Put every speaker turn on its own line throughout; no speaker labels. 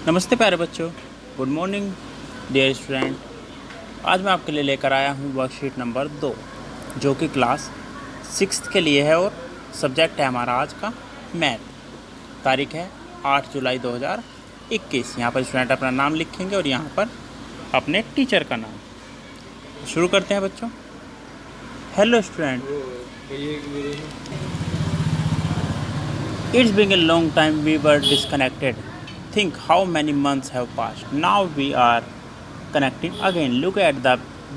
नमस्ते प्यारे बच्चों, गुड मॉर्निंग डियर स्टूडेंट। आज मैं आपके लिए लेकर आया हूँ वर्कशीट नंबर 2 जो कि क्लास 6 के लिए है और सब्जेक्ट है हमारा आज का मैथ। तारीख है 8 जुलाई 2021। यहाँ पर स्टूडेंट अपना नाम लिखेंगे और यहाँ पर अपने टीचर का नाम। शुरू करते हैं बच्चों। Hello student, it's been a long time we were disconnected. Think how many months have passed. Now we are connecting again. Look at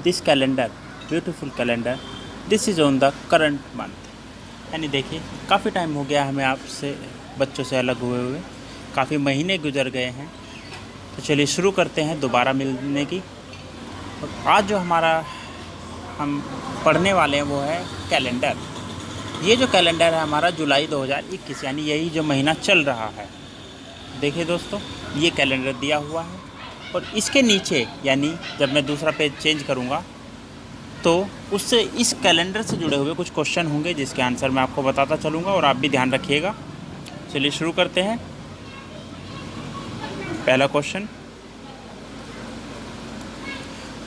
this calendar, beautiful calendar. This is on the current month. यानी देखिए काफ़ी time हो गया हमें आपसे बच्चों से अलग हुए काफ़ी महीने गुजर गए हैं। तो चलिए शुरू करते हैं दोबारा मिलने की। और आज जो हमारा हम पढ़ने वाले हैं वो है कैलेंडर। ये जो कैलेंडर है हमारा जुलाई 2021 यानी यही जो महीना चल रहा है। देखिए दोस्तों, ये कैलेंडर दिया हुआ है और इसके नीचे यानी जब मैं दूसरा पेज चेंज करूँगा तो उससे इस कैलेंडर से जुड़े हुए कुछ क्वेश्चन होंगे जिसके आंसर मैं आपको बताता चलूँगा और आप भी ध्यान रखिएगा। चलिए शुरू करते हैं। पहला क्वेश्चन।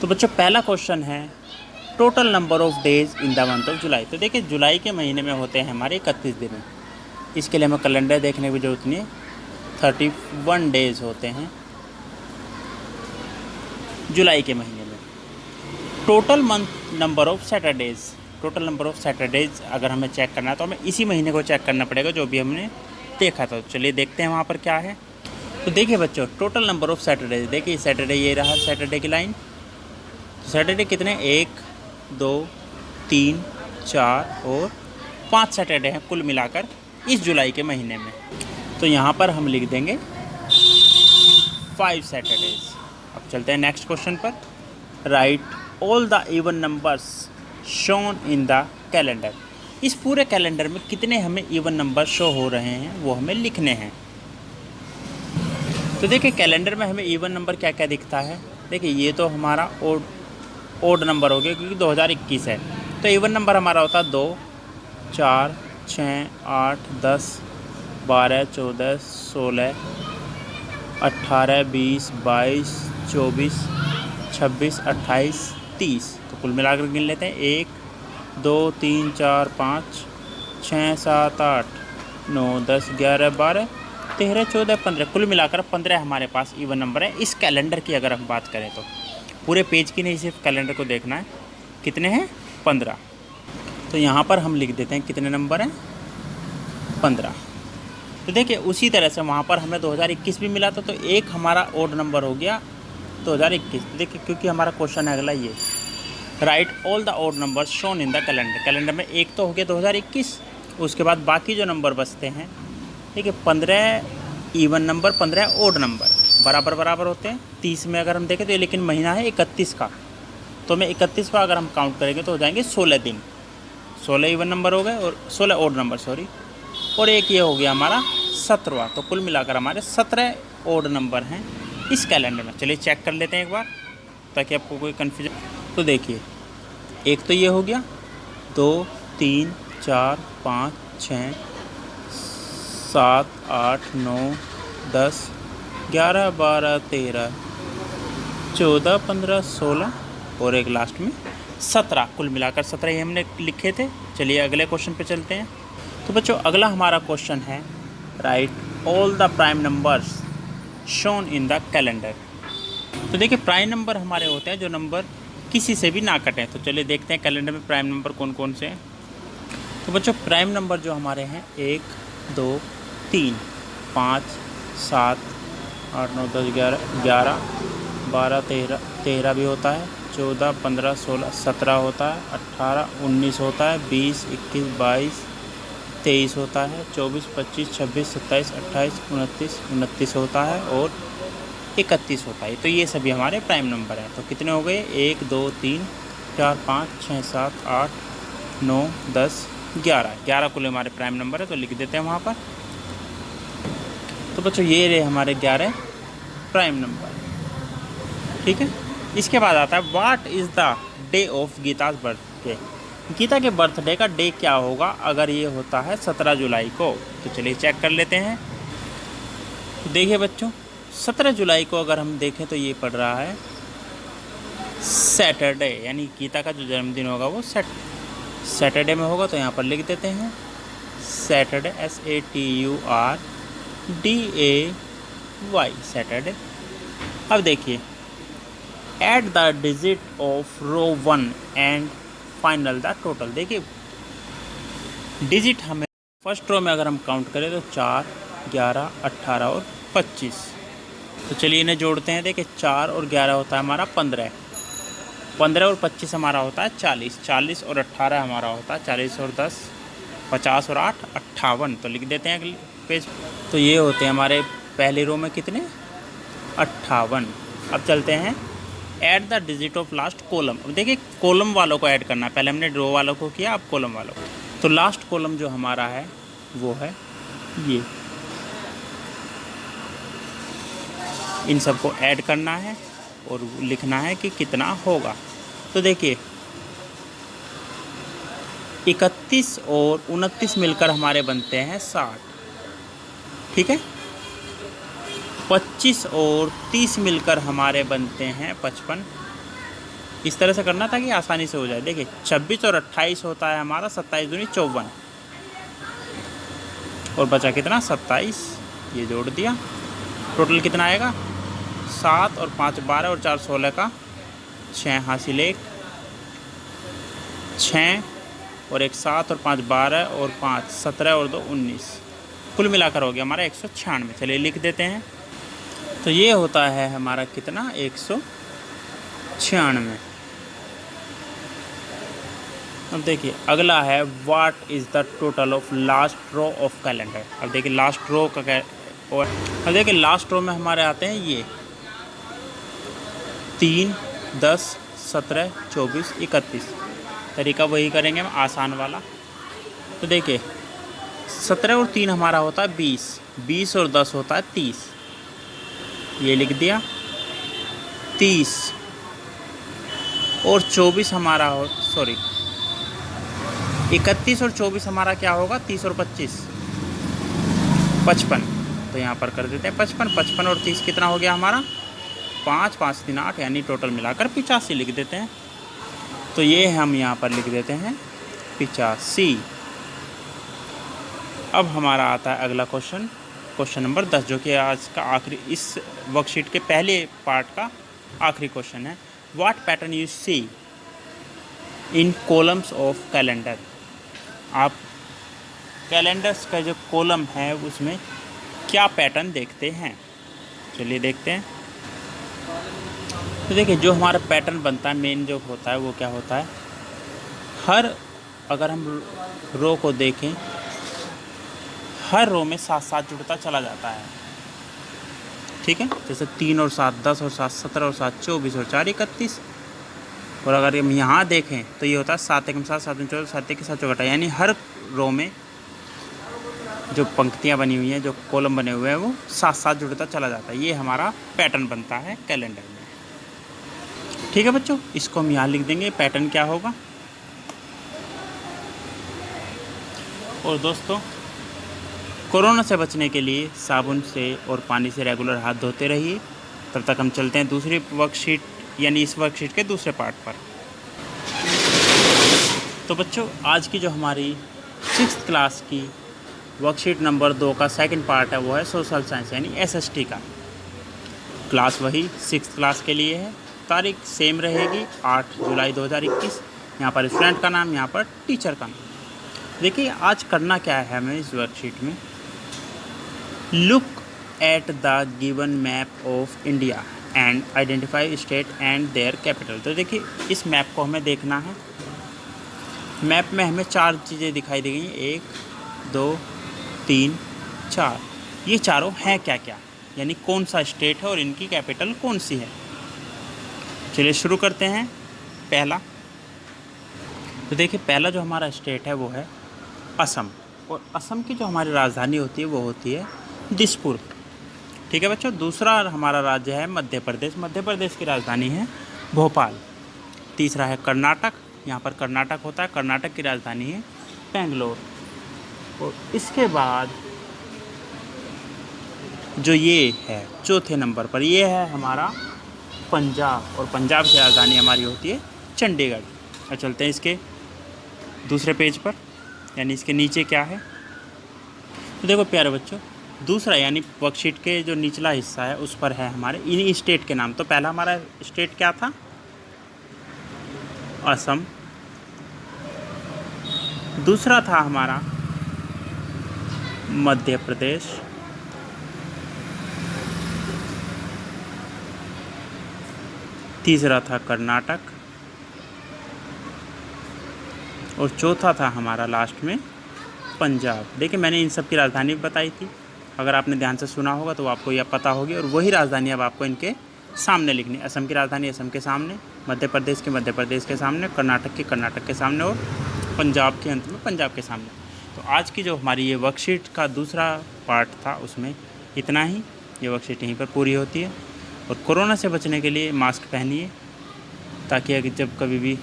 तो बच्चों पहला क्वेश्चन है total number of days in the month of July. तो देखिए जुलाई के महीने में होते हैं हमारे 31 दिन। इसके लिए हमें कैलेंडर देखने की जरूरत नहीं है। 31 डेज़ होते हैं जुलाई के महीने में। Total month number of Saturdays, total number of Saturdays अगर हमें चेक करना है तो हमें इसी महीने को चेक करना पड़ेगा जो भी हमने देखा था। चलिए देखते हैं वहाँ पर क्या है। तो देखिए बच्चों टोटल नंबर ऑफ सैटरडेज़, देखिए सैटरडे ये रहा सैटरडे की लाइन। तो सैटरडे कितने, 1 2 3 4 और 5 सैटरडे हैं कुल मिलाकर इस जुलाई के महीने में। तो यहाँ पर हम लिख देंगे 5 सैटरडेज। अब चलते हैं नेक्स्ट क्वेश्चन पर। Right all the even numbers shown in the calendar. इस पूरे कैलेंडर में कितने हमें इवन नंबर शो हो रहे हैं वो हमें लिखने हैं। तो देखिए कैलेंडर में हमें इवन नंबर क्या क्या दिखता है। देखिए ये तो हमारा ओड नंबर हो गया क्योंकि 2021 है। तो इवन नंबर हमारा होता है 2 4 6 8 10 12 14 16 18 20 22 24 26 28 30। तो कुल मिलाकर गिन लेते हैं 1 2 3 4 5 6 7 8 9 10 11 12 13 14 15। कुल मिलाकर 15 हमारे पास इवन नंबर है इस कैलेंडर की। अगर हम बात करें तो पूरे पेज की नहीं, सिर्फ कैलेंडर को देखना है। कितने हैं, 15। तो यहाँ पर हम लिख देते हैं कितने नंबर हैं, 15। तो देखिए उसी तरह से वहाँ पर हमें 2021 भी मिला था तो एक हमारा ओड नंबर हो गया 2021। देखिए क्योंकि हमारा क्वेश्चन है अगला ये, write all the odd number shown in the calendar. Calendar में एक तो हो गया 2021, उसके बाद बाकी जो नंबर बचते हैं, ठीक है, 15 इवन नंबर 15 ओड नंबर बराबर बराबर होते हैं 30 में। अगर हम देखें तो ये लेकिन महीना है 31 का, तो मैं 31 का अगर हम काउंट करेंगे तो हो जाएंगे 16 दिन। 16 इवन नंबर हो गए और 16 ओड नंबर सॉरी, और एक ये हो गया हमारा 17वां। तो कुल मिलाकर हमारे 17 ओड नंबर हैं इस कैलेंडर में। चलिए चेक कर लेते हैं एक बार ताकि आपको कोई कन्फ्यूजन। तो देखिए एक तो ये हो गया, 2 3 4 5 6 7 8 9 10 11 12 13 14 15 16 और एक लास्ट में 17। कुल मिलाकर 17 ही हमने लिखे थे। चलिए अगले क्वेश्चन पे चलते हैं। तो बच्चों अगला हमारा क्वेश्चन है right all the prime numbers shown in the calendar. तो देखिए प्राइम नंबर हमारे होते हैं जो नंबर किसी से भी ना कटें। तो चलिए देखते हैं कैलेंडर में प्राइम नंबर कौन कौन से हैं। तो बच्चों प्राइम नंबर जो हमारे हैं 1 2 3 5 7 8 9 10 11 12 13 भी होता है, 14 15 16 17 होता है, 18 19 होता है, 20 21 22 23 होता है, 24 25 26 27 28 29 होता है और 31 होता है। तो ये सभी हमारे प्राइम नंबर हैं। तो कितने हो गए, 1 2 3 4 5 6 7 8 9 10 11 कुल हमारे प्राइम नंबर है। तो लिख देते हैं वहाँ पर। तो बच्चों ये रहे हमारे 11 प्राइम नंबर, ठीक है। इसके बाद आता है what is the day of Geeta's birthday. Geeta के बर्थडे का डे क्या होगा अगर ये होता है 17 जुलाई को। तो चलिए चेक कर लेते हैं। तो देखिए बच्चों 17 जुलाई को अगर हम देखें तो ये पड़ रहा है सैटरडे, यानी गीता का जो जन्मदिन होगा वो सैटरडे में होगा। तो यहाँ पर लिख देते हैं सैटरडे, SATURDAY, सैटरडे। अब देखिए, add the digit of row 1 and final the total. देखिए डिजिट हमें फर्स्ट रो में अगर हम काउंट करें तो 4, 11, 18 और 25। तो चलिए इन्हें जोड़ते हैं। देखिए 4 और 11 होता है हमारा 15, 15 और 25 हमारा होता है 40, 40 और 18 हमारा होता है 40 और 10 50 और 8 58। तो लिख देते हैं अगले पेज। तो ये होते हैं हमारे पहली रो में कितने, 58। अब चलते हैं add the digit of last column. अब देखिए कॉलम वालों को ऐड करना है, पहले हमने रो वालों को किया, अब कॉलम वालों को। तो लास्ट कॉलम जो हमारा है वो है ये, इन सबको ऐड करना है और लिखना है कि कितना होगा। तो देखिए 31 और 29 मिलकर हमारे बनते हैं 60, ठीक है। 25 और 30 मिलकर हमारे बनते हैं 55। इस तरह से करना था कि आसानी से हो जाए। देखिए 26 और 28 होता है हमारा 27 दूनी 54, और बचा कितना 27, ये जोड़ दिया। टोटल कितना आएगा 7 और 5 12 और 4 16 का 6 हासिल 1, 6 और 1 7 और 5 12 और 5 17 और 2 19, कुल मिलाकर हो गया हमारा 196। चलिए लिख देते हैं। तो ये होता है हमारा कितना 196। अब देखिए अगला है what is the total of last row of calendar. अब देखिए लास्ट रो का और अब देखिए लास्ट रो में हमारे आते हैं ये 3 10 17 24 31। तरीका वही करेंगे हम, आसान वाला। तो देखिए 17 और 3 हमारा होता है 20, 20 और 10 होता है 30, ये लिख दिया। 30 और 24 हमारा 31 और 24 हमारा क्या होगा 30 और 25 55। तो यहाँ पर कर देते हैं 55, 55 और 30 कितना हो गया हमारा 5 5 3 8, यानी टोटल मिलाकर 85 लिख देते हैं। तो ये हम यहाँ पर लिख देते हैं 85। अब हमारा आता है अगला क्वेश्चन, क्वेश्चन नंबर 10, जो कि आज का आखिरी, इस वर्कशीट के पहले पार्ट का आखिरी क्वेश्चन है। What pattern you see in columns of calendar. आप कैलेंडर्स का जो कॉलम है उसमें क्या पैटर्न देखते हैं, चलिए देखते हैं। तो देखिए जो हमारा पैटर्न बनता है मेन जो होता है वो क्या होता है, अगर हम रो को देखें, हर रो में 7 7 जुड़ता चला जाता है, ठीक है। जैसे 3 और 7 10 और 7 17 और 7 24 और 4 31। और अगर हम यहाँ देखें तो ये होता है 7 1 7 7 14 7 1 7 चौघटा, यानी हर रो में जो पंक्तियाँ बनी हुई हैं, जो कॉलम बने हुए हैं, वो 7 7 जुड़ता चला जाता है। ये हमारा पैटर्न बनता है कैलेंडर में, ठीक है बच्चों। इसको हम यहाँ लिख देंगे पैटर्न क्या होगा। और दोस्तों कोरोना से बचने के लिए साबुन से और पानी से रेगुलर हाथ धोते रहिए। तब तक हम चलते हैं दूसरी वर्कशीट, यानी इस वर्कशीट के दूसरे पार्ट पर। तो बच्चों आज की जो हमारी 6th क्लास की वर्कशीट नंबर 2 का सेकंड पार्ट है वो है सोशल साइंस, यानी SST का। क्लास वही 6th क्लास के लिए है, तारीख सेम रहेगी 8 जुलाई 2021। यहाँ पर स्टूडेंट का नाम, यहाँ पर टीचर का नाम। देखिए आज करना क्या है हमें इस वर्कशीट में, look at the given map of India and identify state and their capital. तो देखिए इस मैप को हमें देखना है। मैप में हमें 4 चीज़ें दिखाई दी गई, 1 2 3 4। ये चारों हैं क्या क्या, यानी कौन सा स्टेट है और इनकी कैपिटल कौन सी है। चलिए शुरू करते हैं। पहला, तो देखिए पहला जो हमारा स्टेट है वो है असम, और असम की जो हमारी राजधानी होती है वो होती है दिसपुर, ठीक है बच्चों। दूसरा हमारा राज्य है मध्य प्रदेश, मध्य प्रदेश की राजधानी है भोपाल। तीसरा है कर्नाटक, यहाँ पर कर्नाटक होता है, कर्नाटक की राजधानी है बेंगलोर। और इसके बाद जो ये है चौथे नंबर पर, ये है हमारा पंजाब, और पंजाब की राजधानी हमारी होती है चंडीगढ़। अब चलते हैं इसके दूसरे पेज पर, यानी इसके नीचे क्या है। तो देखो प्यारे बच्चों, दूसरा यानी वर्कशीट के जो निचला हिस्सा है उस पर है हमारे इन स्टेट के नाम। तो पहला हमारा स्टेट क्या था, असम। दूसरा था हमारा मध्य प्रदेश। तीसरा था कर्नाटक, और चौथा था हमारा लास्ट में पंजाब। देखिए मैंने इन सब की राजधानी बताई थी, अगर आपने ध्यान से सुना होगा तो आपको यह पता होगी, और वही राजधानी अब आपको इनके सामने लिखनी। असम की राजधानी असम के सामने, मध्य प्रदेश की मध्य प्रदेश के सामने, कर्नाटक की कर्नाटक के सामने, और पंजाब के अंत में पंजाब के सामने। तो आज की जो हमारी ये वर्कशीट का दूसरा पार्ट था उसमें इतना ही। ये वर्कशीट यहीं पर पूरी होती है, और कोरोना से बचने के लिए मास्क पहनिए, ताकि अगर जब कभी भी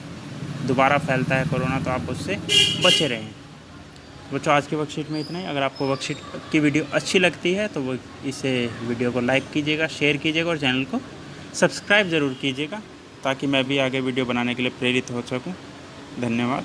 दोबारा फैलता है कोरोना तो आप उससे बचे रहें। बच्चों आज की वर्कशीट में इतना ही। अगर आपको वर्कशीट की वीडियो अच्छी लगती है तो वो इसे वीडियो को लाइक कीजिएगा, शेयर कीजिएगा, और चैनल को सब्सक्राइब ज़रूर कीजिएगा, ताकि मैं भी आगे वीडियो बनाने के लिए प्रेरित हो सकूं। धन्यवाद।